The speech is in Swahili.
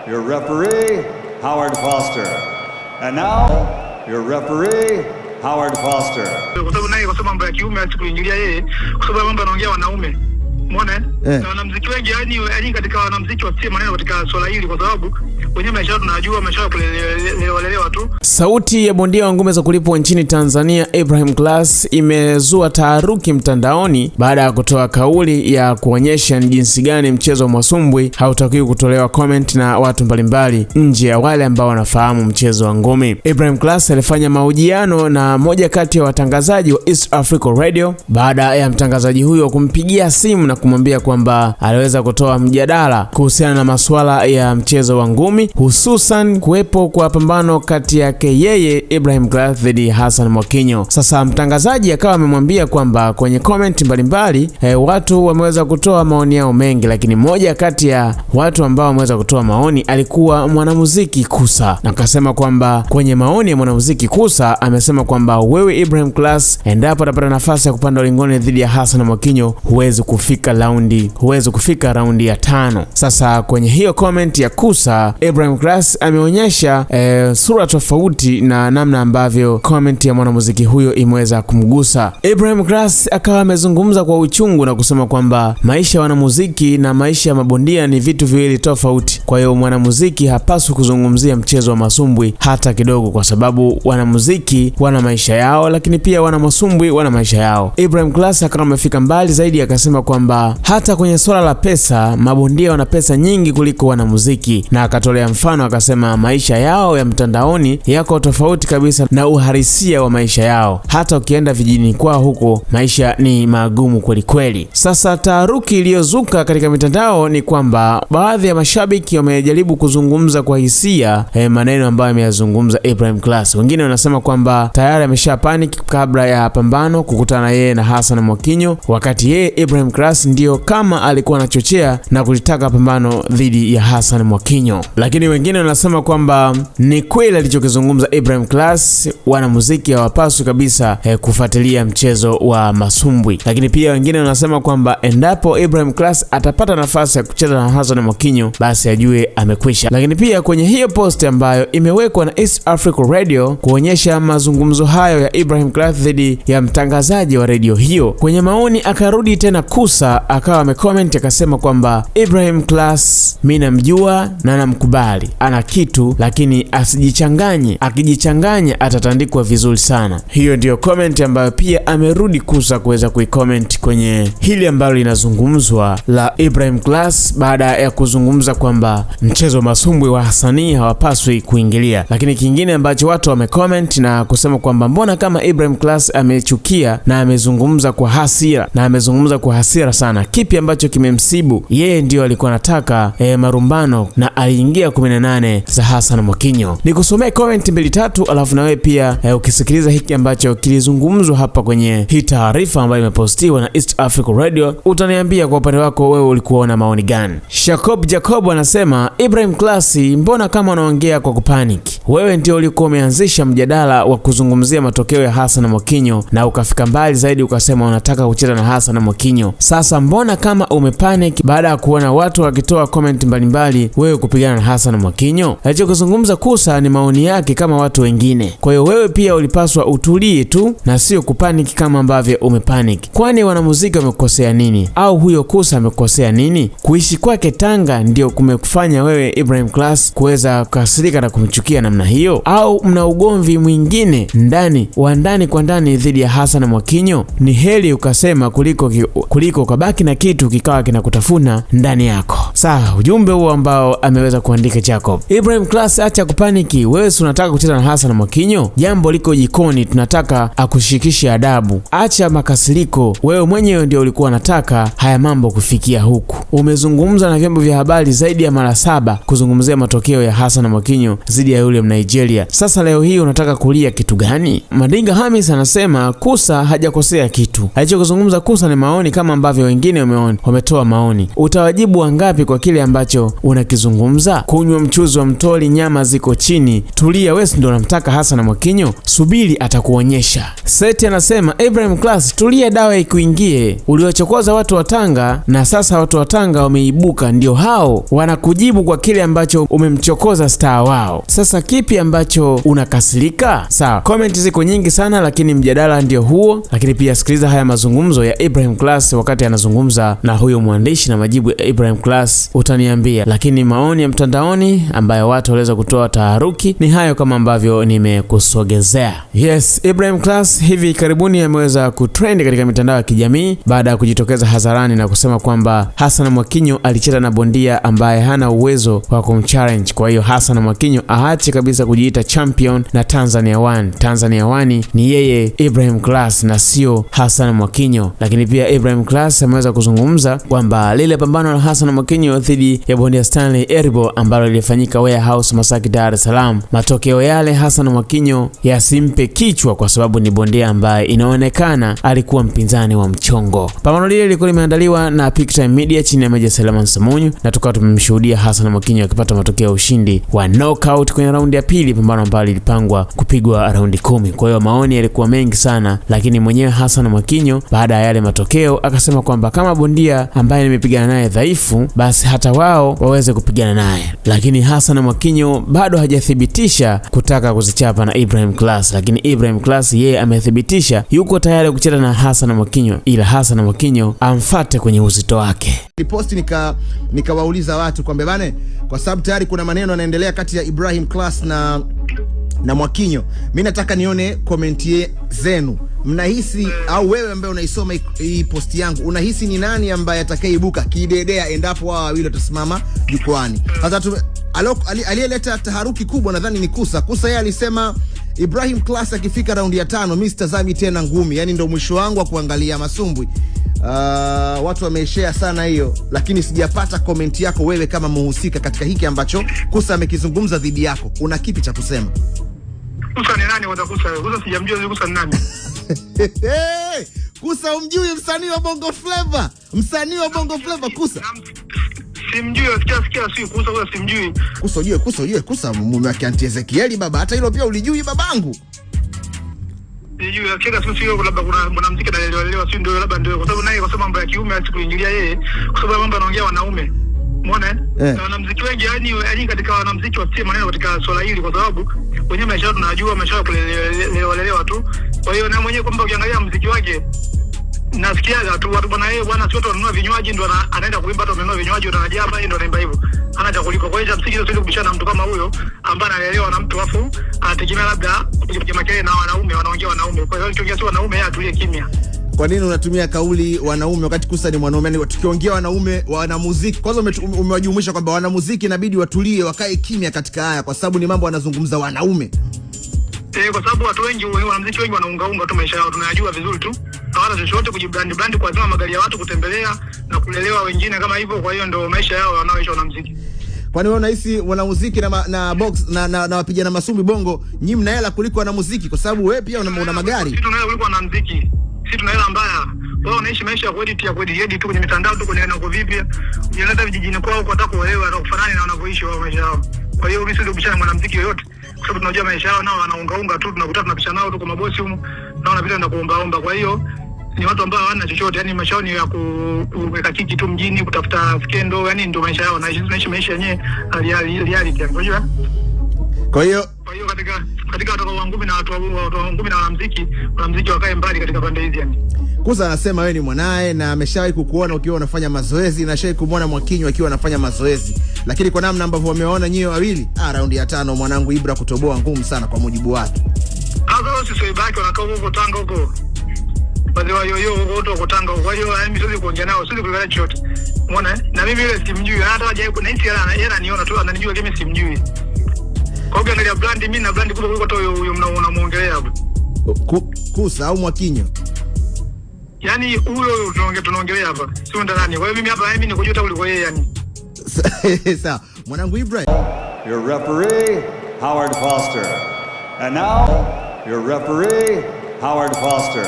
your referee, Howard Foster. And now, your referee, Howard Foster. Kwa sababu naye kwa sababu mambo ya kiume asikuingilia yeye, kwa sababu mambo anaongea wanaume. Umeona? Na wanamuziki wengi yani katika wanamuziki wasie maneno katika swala hili kwa sababu wenyewe maisha tunajua maisha kulelewa tu. Sauti ya bondia wa ngumi za kulipwa nchini Tanzania Ibrahim Class imezua taharuki mtandaoni baada ya kutoa kauli ya kuonyesha jinsi gani mchezo wa masumbwi hautakiwi kutolewa comment na watu mbalimbali nje ya wale ambao wanafahamu mchezo wa ngumi. Ibrahim Class alifanya mahojiano na moja kati ya watangazaji wa East Africa Radio baada ya mtangazaji huyo kumpigia simu na kumwambia kwamba aliweza kutoa mjadala kuhusiana na masuala ya mchezo wa ngumi, hususan kuwepo kwa pambano kati yake yeye Ibrahim Class dhidi ya Hassan Mwakinyo. Sasa mtangazaji akawa amemwambia kwamba kwenye comment mbalimbali watu wameweza kutoa maoni yao mengi, lakini moja kati ya watu ambao wameweza kutoa maoni alikuwa mwanamuziki Kusa, na akasema kwamba kwenye maoni ya mwanamuziki Kusa amesema kwamba wewe Ibrahim Class, endapo utapata nafasi ya kupanda ulingoni dhidi ya Hassan Mwakinyo huwezi kufika raundi ya 5. Sasa kwenye hiyo comment ya Kusa, Ibrahim Class ameonyesha sura tofauti na namna ambavyo comment ya mwanamuziki huyo imeweza kumgusa. Ibrahim Class akawa amezungumza kwa uchungu na kusema kwamba maisha ya wanamuziki na maisha ya mabondia ni vitu viwili tofauti. Kwa hiyo mwanamuziki hapaswi kuzungumzia mchezo wa masumbwi hata kidogo, kwa sababu wanamuziki wana maisha yao, lakini pia wana masumbwi wana maisha yao. Ibrahim Class akawa amefika mbali zaidi akasema kwamba hata kwenye swala la pesa, mabondia wana pesa nyingi kuliko wanamuziki, na akatolea mfano akasema maisha yao ya mtandaoni yako tofauti kabisa na uhalisia wa maisha yao. Hata ukienda vijijini kwao huko maisha ni magumu kweli kweli. Sasa taharuki iliyozuka katika mitandao ni kwamba baadhi ya mashabiki wamejaribu kuzungumza kwa hisia maneno ambayo ameyazungumza Ibrahim Class. Wengine wanasema kwamba tayari amesha panic kabla ya pambano kukutana yeye na Hassan Mwakinyo, wakati yeye Ibrahim Class ndio kama alikuwa anachochea na kulitaka pambano dhidi ya Hassan Mwakinyo. Lakini wengine wanasema kwamba ni kweli alichokizungumza Ibrahim Class, wanamuziki hawapaswi kabisa kufuatilia mchezo wa masumbwi. Lakini pia wengine wanasema kwamba endapo Ibrahim Class atapata nafasi ya kucheza na Hassan Mwakinyo basi ajue amekwisha. Lakini pia kwenye hiyo post ambayo imewekwa na East Africa Radio kuonyesha mazungumzo hayo ya Ibrahim Class dhidi ya mtangazaji wa radio hiyo, kwenye maoni akarudi tena Kusa akawa amecomment akasema kwamba Ibrahim Class mimi namjua na namkubali, ana kitu lakini asijichanganye, akijichanganya atatandikwa vizuri sana. Hiyo ndiyo comment ambayo pia amerudi Kusa kuweza kuicomment kwenye hili ambalo linazungumzwa la Ibrahim Class baada ya kuzungumza kwamba mchezo masumbwi wa Hassani hawapaswi kuingilia. Lakini kingine ambacho watu wamecomment na kusema kwamba mbona kama Ibrahim Class amechukia na amezungumza kwa hasira sana, kipi ambacho kimemsibu yeye? Ndio alikuwa anataka marumbano na aliingia 18 za Hassan Mwakinyo. Nikusomee comment 2-3 alafu na wewe pia ukisikiliza hiki ambacho kilizungumzwa hapa kwenye hii taarifa ambayo imepostiwa na East Africa Radio, utaniambia kwa upande wako wewe ulikuwa na maoni gani. Jacob anasema Ibrahim Class, mbona kama unaongea kwa kupanic? Wewe ndio ulikuwa umeanzisha mjadala wa kuzungumzia matokeo ya Hassan Mwakinyo na ukafika mbali zaidi ukasema unataka kucheza na Hassan Mwakinyo. Sasa mbona kama umepanic baada ya kuona watu wakitoa comment mbalimbali wewe kupigana na Hassan Mwakinyo? Alichozungumza Kusa ni maoni yake kama watu wengine. Kwa hiyo wewe pia ulipaswa utulie tu na sio kupanic kama ambavyo umepanic. Kwani wanamuziki wamekosea nini? Au huyo Kusa amekosea nini? Kuishi kwake Tanga ndio kumekufanya wewe Ibrahim Class kuweza kukasirika na kumchukia namna hiyo? Au mna ugomvi mwingine ndani kwa ndani dhidi ya Hassan Mwakinyo? Ni heri ukasema kuliko ukabaki na kitu kikawa kinakutafuna ndani yako. Sawa, ujumbe huo ambao ameweza kuandika Jacob. Ibrahim Class, acha kupaniki. Wewe unataka kucheza na Hassan Mwakinyo? Jambo liko jikoni, tunataka akushikishe adabu. Acha makasiriko. Wewe mwenyewe ndio ulikuwa unataka haya mambo kufikia huku. Umezungumza na vyombo vya habari zaidi ya mara 7 kuzungumzia matokeo ya Hassan Mwakinyo dhidi ya yule Nigeria. Sasa leo hii unataka kulia kitu gani? Madinga Hamis anasema Kusa hajakosea kitu. Alichozungumza Kusa ni maoni kama ambavyo wengine wametoa maoni. Utawajibu wangapi kwa kile ambacho unakizungumza? Kunywa mchuzi wa mtoli, nyama ziko chini. Tulia, wewe ndio unamtaka Hassan Mwakinyo? Subiri atakuonyesha. Seti anasema Ibrahim Class, tulia, dawa ikuingie. Uliochokoza watu wa Tanga na sasa watu wa Tanga wameibuka, ndio hao wanakujibu kwa kile ambacho umemchokoza star wao. Sasa kipi ambacho unakasirika? Sawa, comment ziko nyingi sana, lakini mjadala ndio huo. Lakini pia sikiliza haya mazungumzo ya Ibrahim Class wakati anazungumza na huyo mwandishi na majibu ya Ibrahim Class utaniambia. Lakini maoni ya mtandaoni ambayo watu waliweza kutoa taharuki ni hayo kama ambavyo nimekusogezea. Yes, Ibrahim Class hivi karibuni ameweza kutrend katika mitandao ya kijamii baada ya kujitokeza hadharani na kusema kwamba Hassan Mwakinyo alicheza na bondia ambaye hana uwezo wa kumchallenge. Kwa hiyo Hassan Mwakinyo aache kabisa kujiita champion na Tanzania One. Tanzania One ni yeye Ibrahim Class na sio Hassan Mwakinyo. Lakini pia Ibrahim Class ameweza kuzungumza kwamba lile pambano la Hassan Mwakinyo dhidi ya bondia Stanley Eribo ambalo lilifanyika Warehouse Masaki, Dar es Salaam, matokeo yale Hassan Mwakinyo yasimpe kichwa kwa sababu ni bondia ambaye inaonekana alikuwa mpinzani wa mchongo. Pambano lile lilikuwa limeandaliwa na Peak Time Media chini ya Meja Seleman Samunyu na tukawa tumemshuhudia Hassan Mwakinyo akipata matokeo ya ushindi wa knockout kwenye raundi ya pili, pambano ambalo lilipangwa kupigwa raundi 10. Kwa hiyo maoni yalikuwa mengi sana, lakini mwenyewe Hassan Mwakinyo baada ya yale matokeo akasema kwamba kama bondia ambaye nimepigana naye dhaifu, basi hata wao waweze kupigana naye. Lakini Hassan Mwakinyo bado hajathibitisha kutaka kuzichapa na Ibrahim Class, lakini Ibrahim Class yeye amethibitisha yuko tayari kucheza na Hassan Mwakinyo, ila Hassan Mwakinyo amfuate kwenye uzito wake. Posti nikawauliza watu kwamba bane, kwa sababu tayari kuna maneno yanaendelea kati ya Ibrahim Class na Mwakinyo, mimi nataka nione komenti zenu. Mnahisi au wewe ambaye unaisoma hii posti yangu, unahisi ni nani ambaye atakayeibuka kidedea endapo wao wawili watasimama jukwani? Sasa aliyeleta taharuki kubwa nadhani ni Kusa yeye alisema Ibrahim Class akifika raundi ya 5 mimi sitazami tena ngumi, yani ndio mwisho wangu wa kuangalia masumbwi. Watu wameshare sana hiyo, lakini sijapata komenti yako wewe kama muhusika katika hiki ambacho Kusa amekizungumza dhidi yako. Una kipi cha kusema? Kusa ni nani? Kusa sijamjua Kusa ni nani? Kusa umjui? Msanii wa Bongo Flava. Kusa simjui, sikia si Kusa simjui. Kusa mume wake Auntie Ezekieli baba, hata hilo pia ulijui babangu? Sijui, kila sio labda kuna mwanamuziki anaelewa si ndio, labda ndio kwa sababu naye kwa sababu mambo ya kiume asikuingilia yeye, kwa sababu mambo anaongea wanaume. Umeona? Na wanamuziki wengi yani katika wanamuziki wasie maneno katika swala hili, kwa sababu wenyewe maisha tunajua maisha kulelewa tu. Kwa hiyo na mwenyewe kwamba ukiangalia muziki wake nasikiaga tu watu bwana yeye bwana sio tu anunua vinywaji ndio anaenda kuimba, hata amenunua vinywaji ndio anajaba yeye ndio anaimba hivyo. Hana cha kulipa. Kwa hiyo muziki sio kubishana na mtu kama huyo ambaye anaelewa na mtu afu anategemea labda kupiga makelele na wanaume wanaongea wanaume. Kwa hiyo tukiongea tu wanaume yeye atulie kimya. Kwa nini unatumia kauli wanaume wakati Kusa ni mwanaume? Yani tukiongea wanaume wanamuziki, kwanza umewajumuisha kwamba wanamuziki inabidi watulie wakae kimya katika haya kwa sababu ni mambo wanazungumza wanaume. Kwa sababu watu wengi wanamuziki wengi wanaungaunga tu maisha yao, tunayajua vizuri tu. Hawana chochote kujibrand kwa zama magari ya watu kutembelea na kulelewa wengine kama hivyo. Kwa hiyo ndio maisha yao wanaoishi wanamuziki. Kwani wewe unahisi wanamuziki na box na wapigana masumbi Bongo nyinyi mna hela kuliko wanamuziki? Kwa sababu wewe pia una magari. Sisi tuna hela kuliko wanamuziki. Sisi tuna hela mbaya. Wao wanaishi maisha ya edit tu kwenye mitandao tu kwenye nako vipi. Unaleta vijijini kwao kwa hata kuelewa na kufanana na wanavyoishi wao maisha yao. Kwa hiyo mimi sio kubishana mwanamuziki yoyote, kwa sababu tunajua maisha yao nao wanaungaunga tu, tunakutana tunapishana nao tu kwa mabosi huko na wanapita na kuomba. Kwa hiyo ni watu ambao hawana chochote, yani maisha yao ni ya kuweka kiki tu mjini kutafuta skendo, yani ndio maisha yao, naishi maisha yenyewe reality. Kwa hiyo katika watu wa ngumi na watu wa ngumi na wanamuziki wakae mbali katika pande hizi yani. Kusa anasema wewe ni mwanae na ameshawahi kukuona ukiwa unafanya mazoezi na ashawahi kumuona Mwakinyo akiwa anafanya mazoezi. Lakini kwa namna ambavyo wameona nyewe wawili, raundi ya 5 mwanangu Ibra kutoboa ngumu sana kwa mujibu wake. Hapo sisi ibaki wanakaa huko Tanga huko. Wale wayoyo huko Tanga. Kwa hiyo mimi siwezi kuongea nao, siwezi kuelewa chochote. Umeona? Na mimi ile simjui, hata haja na hisi yeye ananiona tu, ananijua kama simjui. Kwa hiyo angalia brand, mimi na brand kubwa kuliko huyo unamuongelea hapo. Kusa au Mwakinyo? Yaani huyo tunaongelea hapa. Sio ndani. Kwa hiyo mimi hapa mimi nikujuta kuliko yeye yani. Sawa. Mwanangu Ibrahim. Your referee, Howard Foster. And now, your referee, Howard Foster.